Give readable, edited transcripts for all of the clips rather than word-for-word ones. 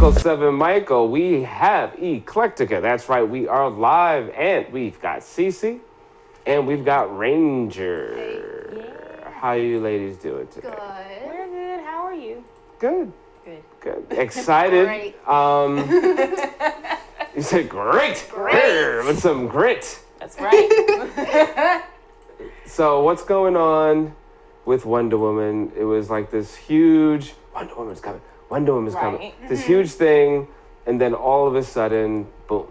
Michael 7 Michael. We have Eclectica. That's right, we are live, and we've got Cece, and we've got Ranger. Yeah. How are you ladies doing today? Good. We're good. How are you? Good. Good. Good. Excited. Great. You said great. Great. With some grit. That's right. So what's going on with Wonder Woman? It was like this huge Wonder Woman's coming. Wonder Woman's coming. Right. This huge thing, and then all of a sudden, boom.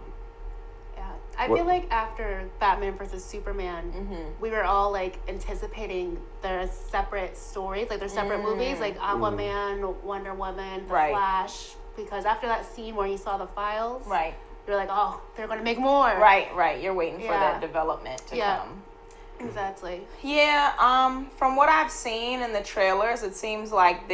Yeah. I feel like after Batman versus Superman, we were all like anticipating their separate stories, like their separate movies, like Aquaman, Wonder Woman, The Flash. Because after that scene where you saw the files, Right. you're like, oh, they're gonna make more. Right. You're waiting for Yeah. that development to come. Exactly. Yeah, from what I've seen in the trailers, it seems like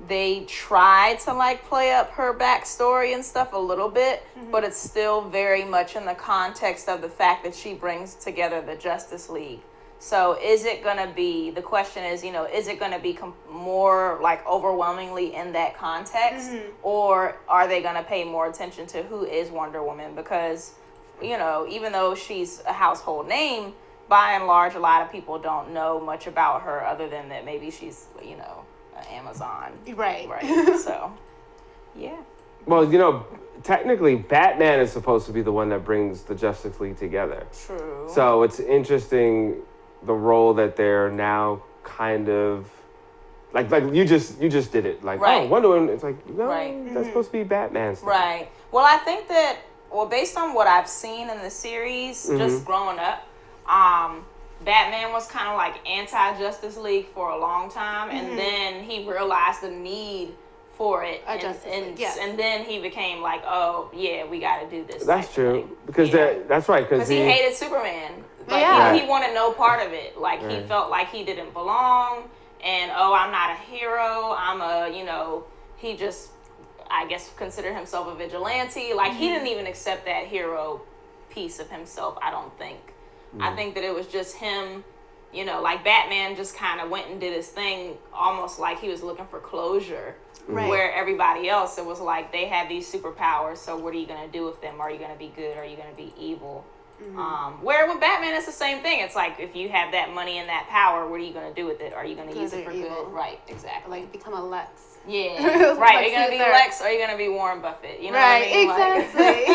they try to like play up her backstory and stuff a little bit, but it's still very much in the context of the fact that she brings together the Justice League. So is it going to be, the question is, is it going to be more like overwhelmingly in that context, or are they going to pay more attention to who is Wonder Woman? Because, even though she's a household name, by and large, a lot of people don't know much about her other than that maybe she's, an Amazon. Right. So, yeah. Well, technically, Batman is supposed to be the one that brings the Justice League together. True. So it's interesting the role that they're now kind of like you just did it. Like, oh, Wonder Woman. It's like, no, that's supposed to be Batman stuff. Right. Well, I think that, based on what I've seen in the series, just growing up, Batman was kind of like anti-Justice League for a long time, and then he realized the need for it, and then he became like, oh yeah, we got to do this. That's true, because that's right, because he hated Superman. Like he wanted no part of it. Like he felt like he didn't belong, and I'm not a hero. I'm a he just, I guess, considered himself a vigilante. Like he didn't even accept that hero piece of himself, I don't think. I think that it was just him, like Batman just kind of went and did his thing almost like he was looking for closure. Right. Where everybody else, it was like they had these superpowers, so what are you going to do with them? Are you going to be good? Are you going to be evil? Where with Batman, it's the same thing. It's like, if you have that money and that power, what are you going to do with it? Are you going to use it for good? Right, exactly. Like become a Lex. Yeah, right. Are you going to be Lex, or are you going to be Warren Buffett? You know what I mean? Exactly.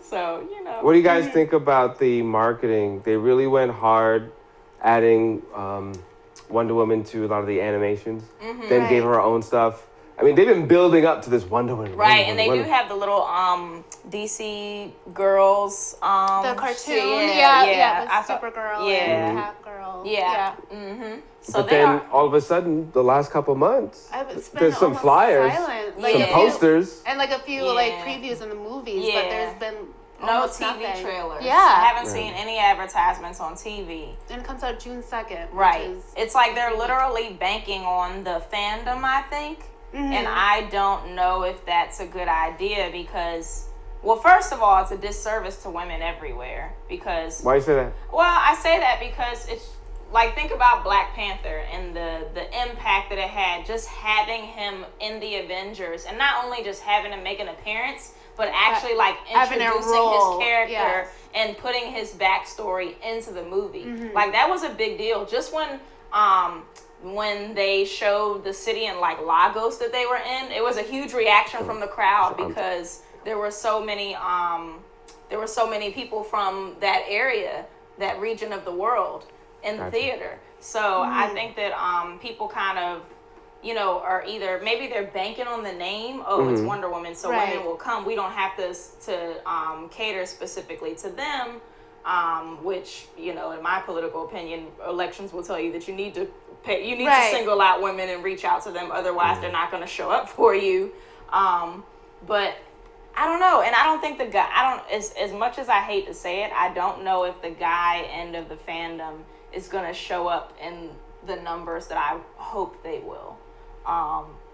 So, What do you guys think about the marketing? They really went hard adding Wonder Woman to a lot of the animations, then gave her her own stuff. I mean, they've been building up to this Wonder Woman. And they do have the little DC girls. The cartoon. The Supergirl and Catgirl. Yeah. So but then all of a sudden, the last couple months, there's some flyers, some posters, and like a few like previews in the movies. But there's been no TV nothing. trailers. Yeah, I haven't seen any advertisements on TV. And it comes out June 2nd. Right. It's like they're literally banking on the fandom, I think. And I don't know if that's a good idea because, well, first of all, it's a disservice to women everywhere because... Why you say that? Well, I say that because it's like, think about Black Panther and the impact that it had, just having him in the Avengers, and not only just having him make an appearance, but actually like introducing his character and putting his backstory into the movie. Like, that was a big deal. Just when they showed the city in like Lagos that they were in, it was a huge reaction from the crowd because there were so many people from that area, that region of the world in the theater. So I think that people kind of, are either, maybe they're banking on the name, it's Wonder Woman, so women will come. We don't have to cater specifically to them, which, in my political opinion, elections will tell you that you need to to single out women and reach out to them. Otherwise, they're not going to show up for you. But I don't know. And I don't think as much as I hate to say it, I don't know if the guy end of the fandom is going to show up in the numbers that I hope they will.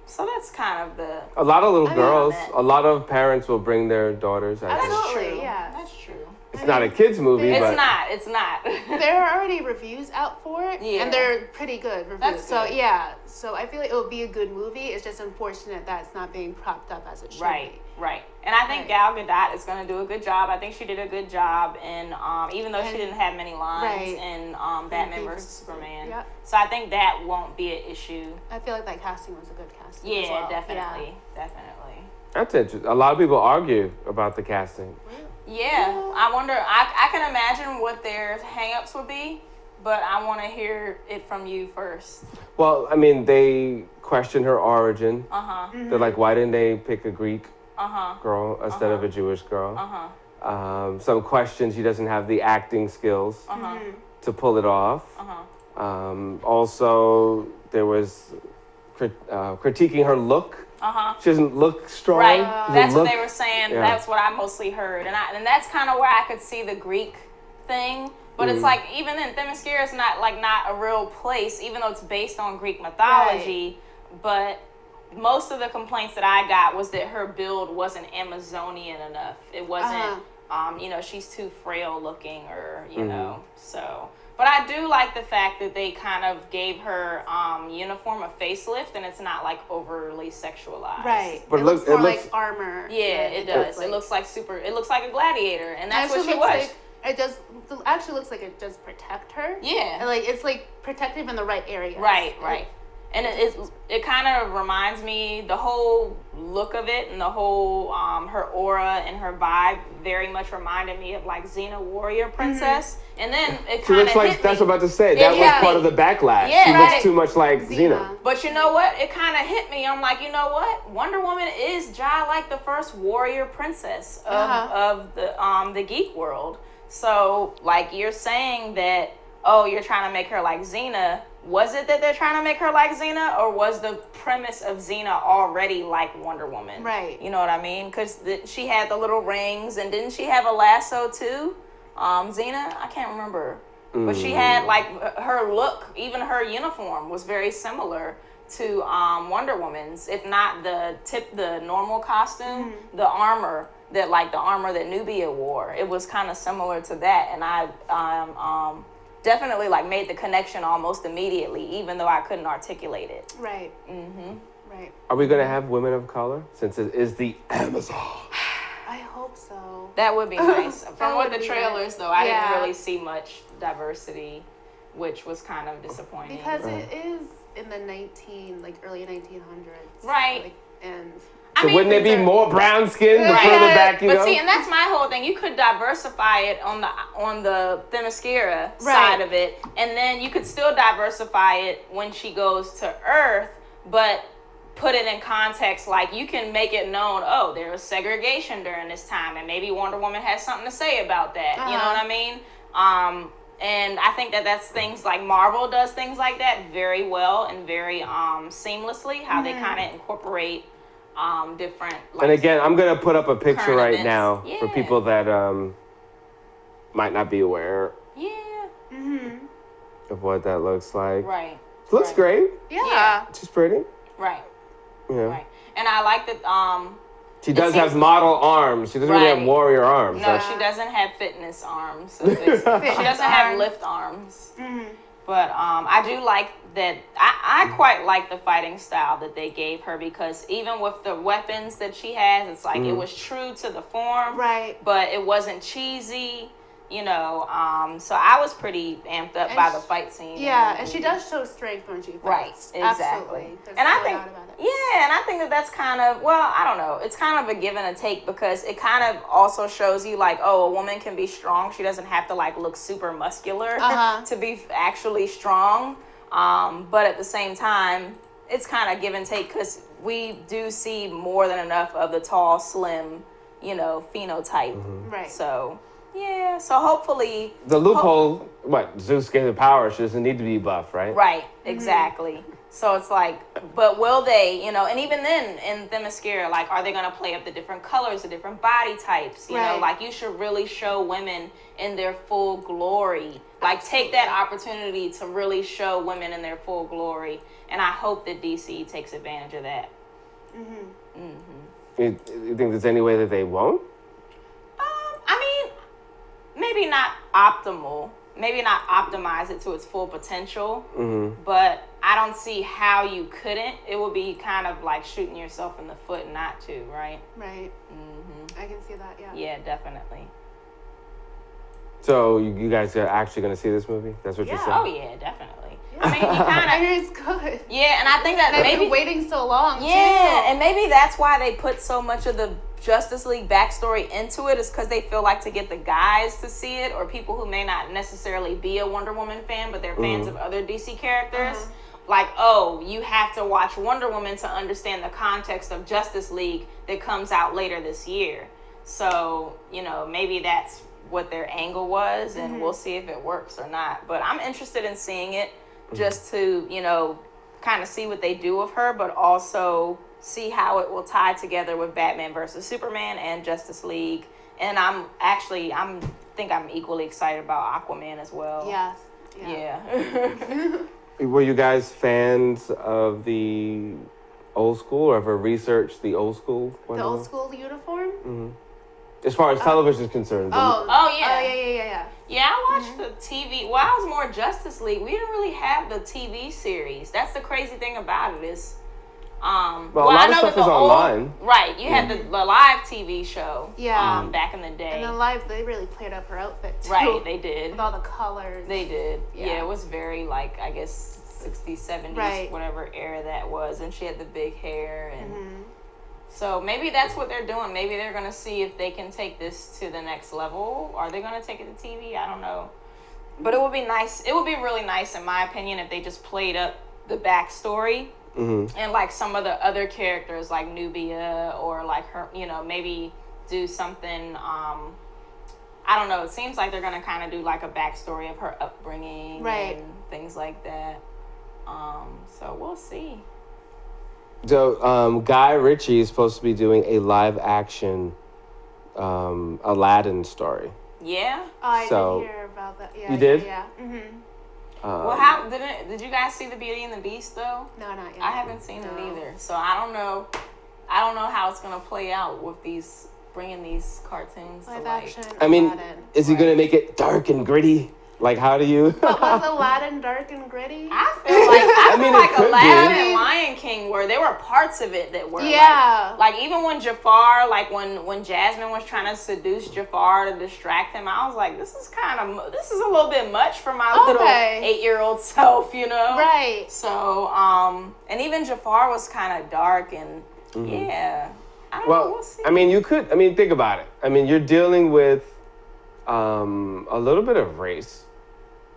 So that's kind of a lot of little girls, a lot of parents will bring their daughters. Absolutely, yeah. That's true. It's not a kids movie, It's but not. It's not. There are already reviews out for it, and they're pretty good reviews. That's so good. yeah, so I feel like it would be a good movie. It's just unfortunate that it's not being propped up as it should be. Right. And I think Gal Gadot is going to do a good job. I think she did a good job, and even though she didn't have many lines in Batman vs Superman, so I think that won't be an issue. I feel like that casting was a good casting. Yeah, as well. definitely. that's interesting. A lot of people argue about the casting. Yeah, I wonder. I can imagine what their hang-ups would be, but I want to hear it from you first. Well, I mean, they question her origin. Mm-hmm. They're like, why didn't they pick a Greek girl instead of a Jewish girl? Some question she doesn't have the acting skills to pull it off. Also, there was critiquing her look. She doesn't look strong. Right. That's what they were saying. Yeah. That's what I mostly heard. And that's kind of where I could see the Greek thing. But it's like, even then, Themyscira is not a real place, even though it's based on Greek mythology. Right. But most of the complaints that I got was that her build wasn't Amazonian enough. It wasn't, she's too frail looking or, you know, so... But I do like the fact that they kind of gave her uniform a facelift, and it's not like overly sexualized. Right. But it looks more like armor. Yeah, it does. It looks like it looks like a gladiator, and that's what she was. It does. It actually looks like it does protect her. Yeah. And it's like protective in the right areas. Right. And it kind of reminds me, the whole look of it and the whole her aura and her vibe very much reminded me of like Xena Warrior Princess. And then it kind of hit me. That's what I'm about to say. That was part of the backlash. Yeah, she looks too much like Xena. But you know what? It kind of hit me. I'm like, you know what? Wonder Woman is like the first warrior princess of the geek world. So like you're saying that, oh, you're trying to make her like Xena. Was it that they're trying to make her like Xena, or was the premise of Xena already like Wonder Woman? Right. You know what I mean? Because she had the little rings, and didn't she have a lasso too? Xena? I can't remember. But she had like her look, even her uniform was very similar to Wonder Woman's, if not the normal costume, the armor that Nubia wore. It was kind of similar to that, and I definitely like made the connection almost immediately, even though I couldn't articulate it. Right. Right. Are we gonna have women of color since it is the Amazon? I hope so. That would be nice. From what the be trailers, nice. though, I didn't really see much diversity, which was kind of disappointing. Because it is in the early 1900s. Right. So wouldn't it be more brown skin the further back you go? But see, and that's my whole thing. You could diversify it on the Themyscira side of it, and then you could still diversify it when she goes to Earth, but put it in context. Like you can make it known, oh, there was segregation during this time, and maybe Wonder Woman has something to say about that. You know what I mean? And I think that's things like Marvel does things like that very well and very seamlessly. How they kind of incorporate different. Like, and again, I'm gonna put up a picture right events. now for people that might not be aware. Of what that looks like. Right. It looks great. Yeah. She's pretty. Right. Yeah. Right. And I like that. She does have model arms. She doesn't really have warrior arms. No, she doesn't have fitness arms. So she doesn't have lift arms. But I do like that. I quite like the fighting style that they gave her, because even with the weapons that she has, it's like it was true to the form. Right. But it wasn't cheesy. So I was pretty amped up by the fight scene. Yeah, and she does show strength when she fights. Right, exactly. Absolutely. And I think, and I think that's kind of, well, I don't know. It's kind of a give and a take, because it kind of also shows you like, oh, a woman can be strong. She doesn't have to like look super muscular to be actually strong. But at the same time, it's kind of give and take, because we do see more than enough of the tall, slim, phenotype. Right. So... yeah, so hopefully... the loophole, Zeus gave her power, she doesn't need to be buff, right? Right, exactly. So it's like, but will they, and even then in Themyscira, like, are they going to play up the different colors, the different body types? You know, like, you should really show women in their full glory. Like, take that opportunity to really show women in their full glory. And I hope that DC takes advantage of that. You think there's any way that they won't? I mean... maybe not optimal, maybe not optimize it to its full potential, but I don't see how you couldn't. It would be kind of like shooting yourself in the foot not to, right? Right. I can see that, yeah. Yeah, definitely. So you guys are actually going to see this movie? That's what you're saying? Oh, yeah, definitely. I mean, you kind I of... hear it's good. Yeah, and I think that They've maybe... been waiting so long, too. and maybe that's why they put so much of the Justice League backstory into it, is because they feel like to get the guys to see it, or people who may not necessarily be a Wonder Woman fan, but they're fans of other DC characters. Like, oh, you have to watch Wonder Woman to understand the context of Justice League that comes out later this year. So, you know, maybe that's what their angle was, and we'll see if it works or not. But I'm interested in seeing it just to, you know, kind of see what they do with her, but also see how it will tie together with Batman versus Superman and Justice League. And I'm equally excited about Aquaman as well. Yes. Yeah. Were you guys fans of the old school, or ever researched the old school? The old school uniform? As far as television is concerned. Yeah. Yeah, I watched the TV. Well, I was more Justice League. We didn't really have the TV series. That's the crazy thing about it is, well, a lot of stuff is online. Right, you had the live TV show. Yeah. Back in the day. And the live, they really played up her outfit too. Right, they did. With all the colors. They did. Yeah. Yeah, it was very like, I guess 60s, 70s, whatever era that was, and she had the big hair and. So maybe that's what they're doing. Maybe they're going to see if they can take this to the next level. Are they going to take it to TV? I don't know. But it would be nice. It would be really nice, in my opinion, if they just played up the backstory and like some of the other characters like Nubia or like her, you know, maybe do something. I don't know. It seems like they're going to kind of do like a backstory of her upbringing and things like that. So we'll see. So, Guy Ritchie is supposed to be doing a live action Aladdin story. Yeah? Oh, I did hear about that. Yeah, you did? Yeah. Well, how did you guys see the Beauty and the Beast though? No, not yet. I haven't seen it either, so I don't know how it's gonna play out with bringing these cartoons to life. I mean, Aladdin. is he gonna make it dark and gritty? Like, how do you? But was Aladdin dark and gritty? I feel like could Aladdin be. and Lion King there were parts of it that were like even when Jafar, like when Jasmine was trying to seduce Jafar to distract him, I was like, this is a little bit much for my little 8-year-old self, you know? Right. So, and even Jafar was kind of dark and yeah. I don't know, we'll see. I mean, think about it. I mean, you're dealing with a little bit of race.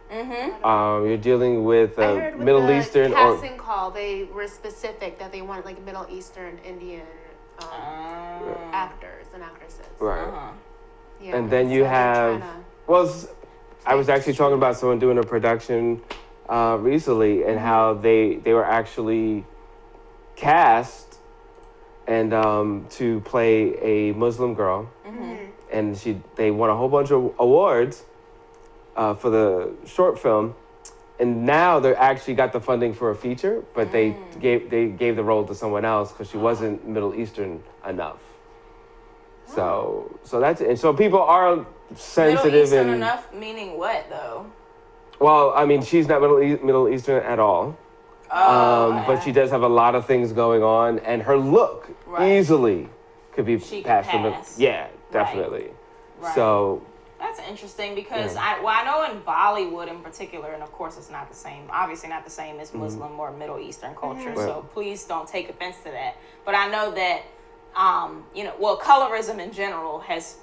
You're dealing with Middle Eastern casting call. They were specific that they want like Middle Eastern, Indian actors and actresses. Right. Yeah. And then you have I was actually talking about someone doing a production recently and how they were actually cast and to play a Muslim girl. And they won a whole bunch of awards for the short film, and now they actually got the funding for a feature, but they gave the role to someone else because she wasn't Middle Eastern enough. So that's it. And so people are sensitive. Middle Eastern enough meaning what though? Well, I mean, she's not Middle Eastern at all. But she does have a lot of things going on, and her look easily could be passed. Yeah, definitely. Right. So that's interesting because I know in Bollywood in particular, and of course it's not the same, obviously not the same as Muslim or Middle Eastern culture, so please don't take offense to that. But I know that, colorism in general has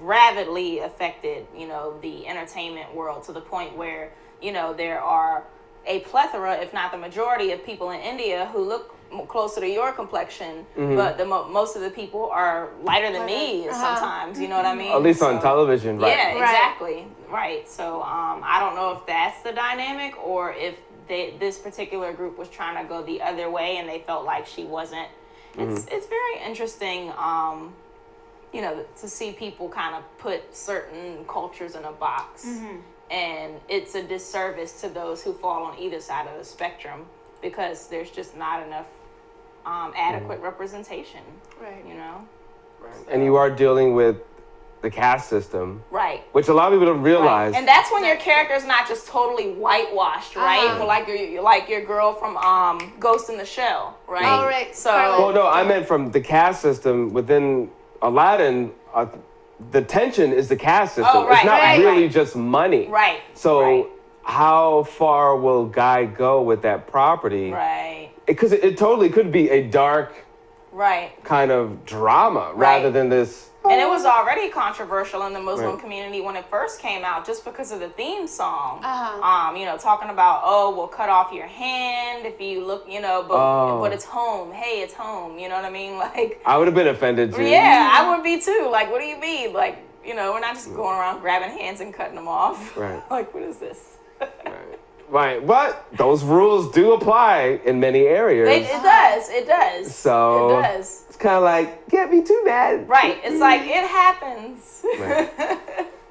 rapidly affected, the entertainment world to the point where, there are a plethora, if not the majority of people in India who look closer to your complexion, but most of the people are lighter than me sometimes, you know what I mean? At least on television, right? Yeah, exactly. Right. So I don't know if that's the dynamic or if this particular group was trying to go the other way and they felt like she wasn't. It's very interesting, to see people kind of put certain cultures in a box. And it's a disservice to those who fall on either side of the spectrum because there's just not enough adequate representation. Right. Right. And you are dealing with the caste system. Right. Which a lot of people don't realize. Right. And that's when your character's not just totally whitewashed, right? But like your girl from Ghost in the Shell, right? Oh, right. So. Well, no, I meant from the caste system within Aladdin. The tension is the caste system. Oh, right, it's not right, really right. just money. Right. So right. how far will Guy go with that property? Right. Because it totally could be a dark kind of drama rather than this. And it was already controversial in the Muslim Right. community when it first came out, just because of the theme song. You know, talking about, we'll cut off your hand if you look, you know, but it's home. Hey, it's home. You know what I mean? Like, I would have been offended too. Yeah, I would be too. Like, what do you mean? Like, you know, we're not just going around grabbing hands and cutting them off. Right. Like, what is this? Right, but those rules do apply in many areas. It does. So it does. It's kind of like, can't be too mad. Right. It's like, it happens. Right.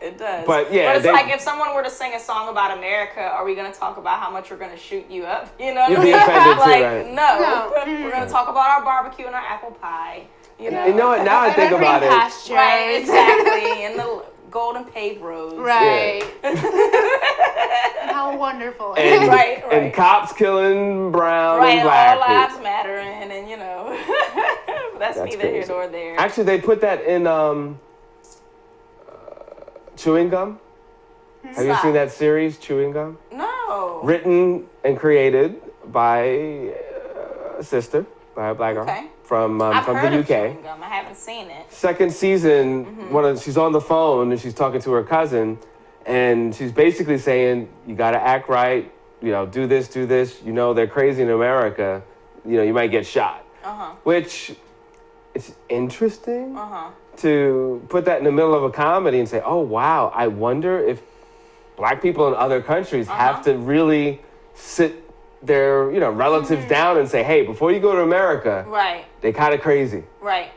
It does. But yeah, but it's like if someone were to sing a song about America, are we going to talk about how much we're going to shoot you up? You know what I mean? You'd be offended like, too, right? No. We're going to talk about our barbecue and our apple pie. You know what? Now I think about it. Pastures. Right, exactly. And the golden paved roads. Right. How wonderful. And, right. And cops killing brown and all black lives people. matter, and you know, that's neither crazy. here nor there. Actually, they put that in Chewing Gum. Have you seen that series, Chewing Gum? No. Written and created by a sister, by a black girl from the UK. Chewing Gum. I haven't seen it. Second season, she's on the phone and she's talking to her cousin, and she's basically saying, "You got to act right. You know, do this. You know, they're crazy in America. You know, you might get shot." Which it's interesting to put that in the middle of a comedy and say, "Oh wow, I wonder if black people in other countries have to really sit their relatives down and say, hey, before you go to America, they kind of crazy." Right.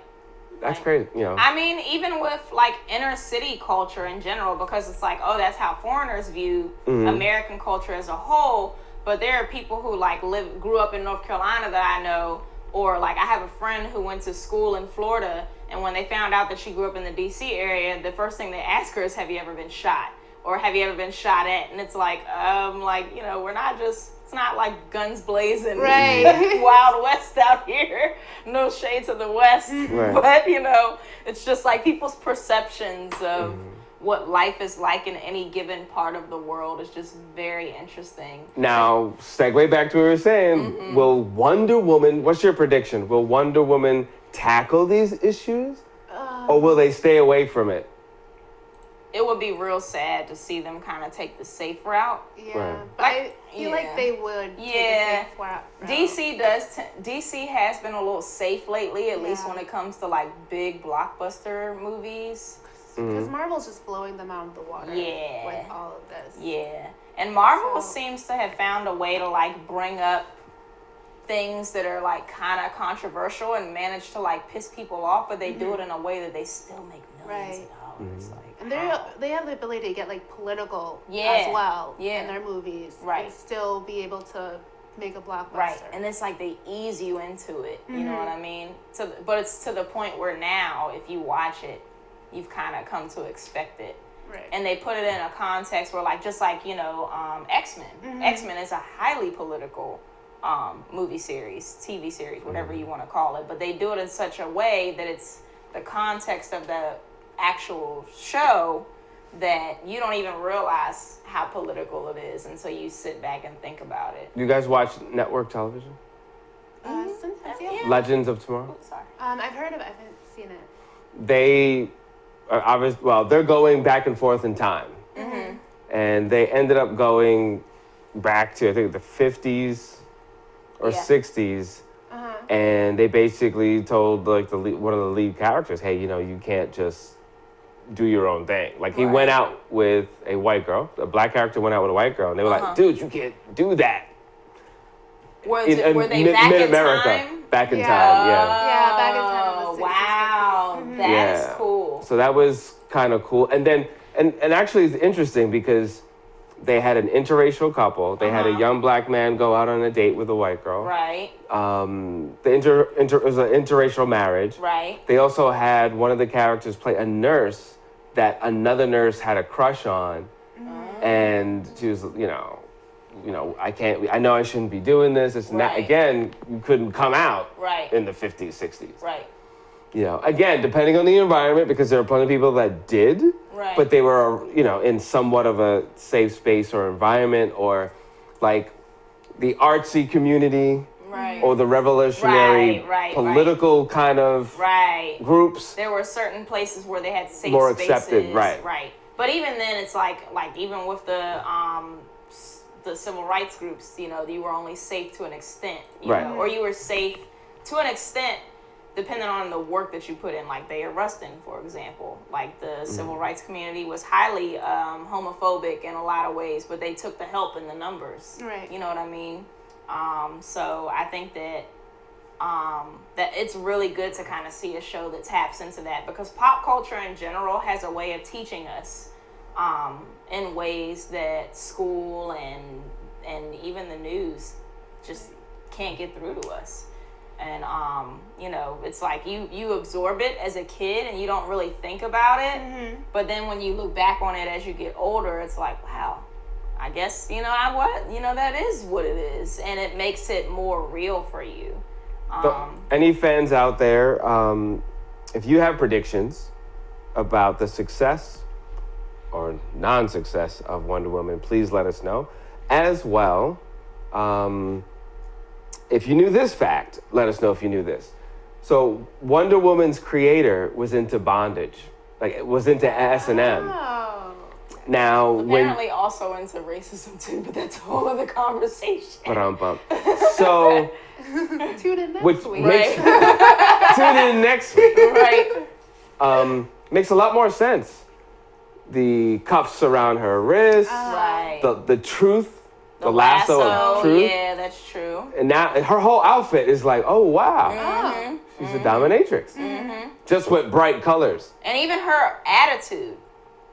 That's crazy, I mean, even with like inner city culture in general, because it's like, oh, that's how foreigners view American culture as a whole. But there are people who like grew up in North Carolina that I know, or like I have a friend who went to school in Florida, and when they found out that she grew up in the DC area, the first thing they ask her is, have you ever been shot? Or have you ever been shot at? And it's like, we're not just, it's not like guns blazing, Wild West out here. No shade to the West. But, it's just like people's perceptions of what life is like in any given part of the world is just very interesting. Now, segue back to what we were saying. Will Wonder Woman, what's your prediction? Will Wonder Woman tackle these issues? Or will they stay away from it? It would be real sad to see them kind of take the safe route. Yeah, but I feel like they would take the safe route. DC has been a little safe lately, at least when it comes to like big blockbuster movies. Because Marvel's just blowing them out of the water with all of this. Yeah, and Marvel seems to have found a way to like bring up things that are like kind of controversial and manage to like piss people off, but they do it in a way that they still make millions of dollars. Like, and they have the ability to get like political as well in their movies, and still be able to make a blockbuster. And it's like they ease you into it. You know what I mean? But it's to the point where now, if you watch it, you've kind of come to expect it. Right. And they put it in a context where, like, just like X-Men. X-Men is a highly political movie series, TV series, whatever you want to call it. But they do it in such a way that it's the context of the actual show that you don't even realize how political it is until you sit back and think about it. You guys watch network television? Sometimes, Legends of Tomorrow? Sorry. I've heard of it. I haven't seen it. They are obviously, they're going back and forth in time. And they ended up going back to, I think, the 50s or 60s. And they basically told like one of the lead characters, hey, you can't just do your own thing. Like he went out with a white girl, a black character went out with a white girl, and they were like, dude, you can't do that. Were they back in time? Back in time, Yeah, back in time. Wow, that's cool. So that was kind of cool. And then, and actually it's interesting because they had an interracial couple. They had a young black man go out on a date with a white girl. Right. It was an interracial marriage. Right. They also had one of the characters play a nurse that another nurse had a crush on, and she was, you know, I know I shouldn't be doing this. It's not, again, you couldn't come out in the 50s, 60s. Right. You know, again, depending on the environment, because there are plenty of people that did, but they were, you know, in somewhat of a safe space or environment, or like the artsy community, or the revolutionary political kind of groups. There were certain places where they had safe more spaces. accepted, right. But even then, it's like even with the civil rights groups, you know, you were only safe to an extent, you know, or you were safe to an extent depending on the work that you put in. Like Bayard Rustin, for example, like the civil rights community was highly homophobic in a lot of ways, but they took the help in the numbers. Right. You know what I mean? So I think that that it's really good to kind of see a show that taps into that, because pop culture in general has a way of teaching us in ways that school and even the news just can't get through to us. And you know, it's like you absorb it as a kid and you don't really think about it, but then when you look back on it as you get older, it's like, wow, I guess, you know, that is what it is, and it makes it more real for you. Any fans out there, if you have predictions about the success or non-success of Wonder Woman, please let us know. As well, if you knew this fact, let us know if you knew this. So Wonder Woman's creator was into bondage, like was into S&M. Now, apparently also into racism too, but that's a whole other conversation. So, tune in next week. Tune in next week. Right. Makes a lot more sense. The cuffs around her wrist. Right. The truth. The lasso of truth. Yeah, that's true. And now her whole outfit is like, oh wow, she's a dominatrix. Just with bright colors. And even her attitude.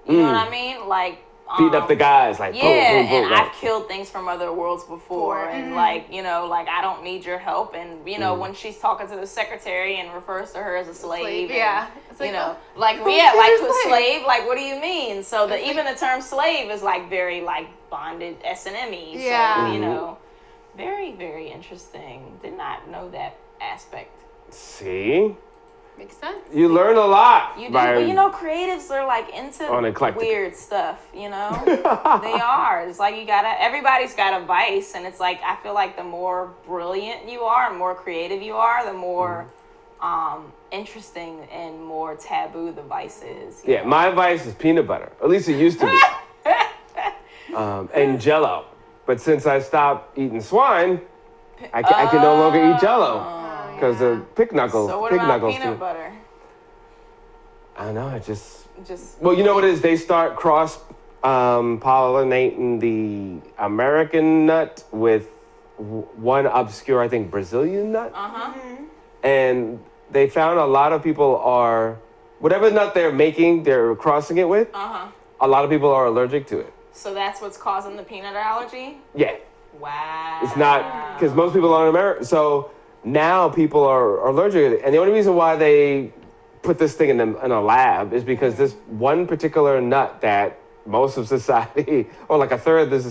You know what I mean? Like beating up the guys, like boom, boom, boom. And I've killed things from other worlds before, and like, you know, like I don't need your help. And you know, when she's talking to the secretary and refers to her as a slave, and, it's you like, know, like the slave. Like, what do you mean? So that even the term slave is like very like bonded S&M-y. So, you know, very, very interesting. Did not know that aspect. See. Makes sense. You learn a lot. You do, but you know, creatives are like into weird stuff, you know? They are. It's like everybody's got a vice, and it's like, I feel like the more brilliant you are and more creative you are, the more interesting and more taboo the vice is. Yeah, my vice is peanut butter. At least it used to be. And Jell-O. But since I stopped eating swine, I can no longer eat Jell-O. Because the pig knuckles. So what pig about knuckles peanut too. butter? I don't know. It just. Well, you know what it is? They start cross pollinating the American nut with one obscure, I think, Brazilian nut. And they found a lot of people are, whatever nut they're making, they're crossing it with. A lot of people are allergic to it. So that's what's causing the peanut allergy? Yeah. Wow. It's not, because most people aren't American. So now people are allergic to it. And the only reason why they put this thing in a lab is because this one particular nut that most of society, or like a third of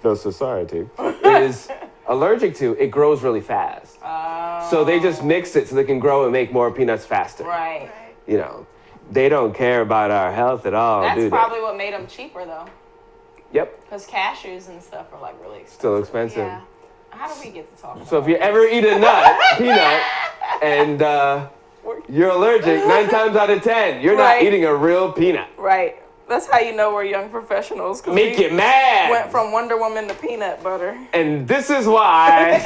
the society is allergic to, it grows really fast. So they just mix it so they can grow and make more peanuts faster. Right. You know, they don't care about our health at all, do they? That's probably what made them cheaper, though. Yep. Because cashews and stuff are like really expensive. Still expensive. Yeah. How do we get to talk about So if you ever eat a peanut, and you're allergic, 9 times out of 10, you're not eating a real peanut. Right. That's how you know we're young professionals. Make you mad. Went from Wonder Woman to peanut butter. And this is why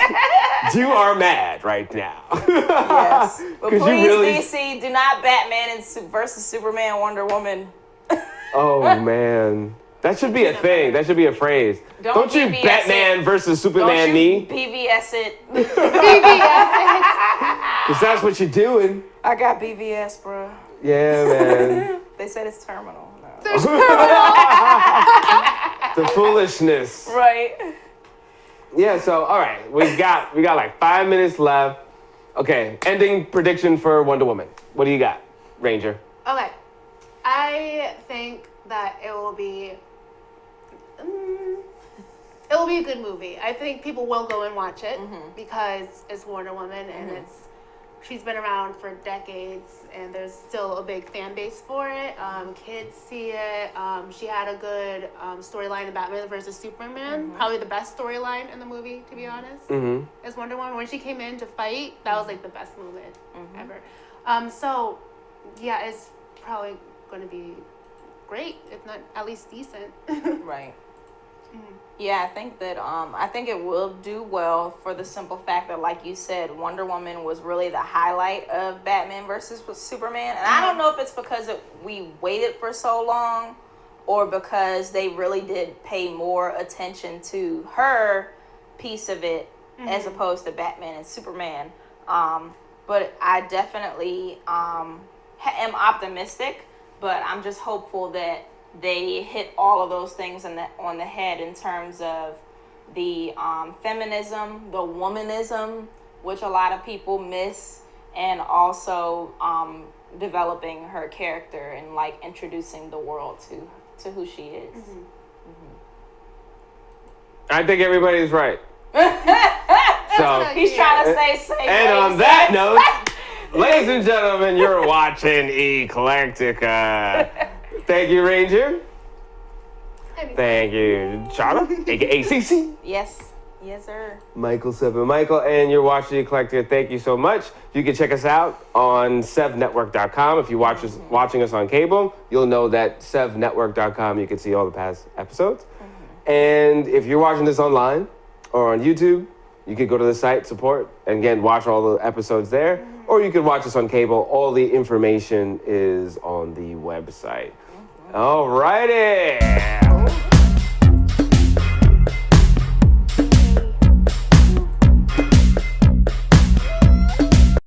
you are mad right now. Yes. But please, DC, do not Batman versus Superman, Wonder Woman. Oh, man. That should be a thing. That should be a phrase. Don't you BVS Batman versus Superman me? BVS it. BVS it. Because that's what you're doing. I got BVS, bro. Yeah, man. They said it's terminal. No. The foolishness. Right. Yeah, so, all right. We got like 5 minutes left. Okay, ending prediction for Wonder Woman. What do you got, Ranger? Okay. I I think that it will be a good movie. I think people will go and watch it because it's Wonder Woman and she's been around for decades and there's still a big fan base for it. Kids see it. She had a good storyline in Batman versus Superman. Probably the best storyline in the movie, to be honest, is Wonder Woman. When she came in to fight, that was like the best moment ever. So, yeah, it's probably going to be great, if not at least decent. Right. Yeah, I think that I think it will do well for the simple fact that, like you said, Wonder Woman was really the highlight of Batman versus Superman. And I don't know if it's because we waited for so long or because they really did pay more attention to her piece of it as opposed to Batman and Superman. But I definitely am optimistic, but I'm just hopeful that they hit all of those things on the head in terms of the feminism, the womanism, which a lot of people miss, and also developing her character and like introducing the world to who she is. I think everybody's right. So he's trying to stay safe. And on that note, ladies and gentlemen, you're watching Eclectica. Thank you, Ranger. Thank you, Charla, aka CC. Yes, sir. Michael 7 Michael, and you're watching Eclectica. Thank you so much. You can check us out on sevnetwork.com. If you're watching us on cable, you'll know that sevnetwork.com. You can see all the past episodes. And if you're watching this online or on YouTube, you can go to the site, support, and again, watch all the episodes there. Or you can watch us on cable. All the information is on the website. All righty.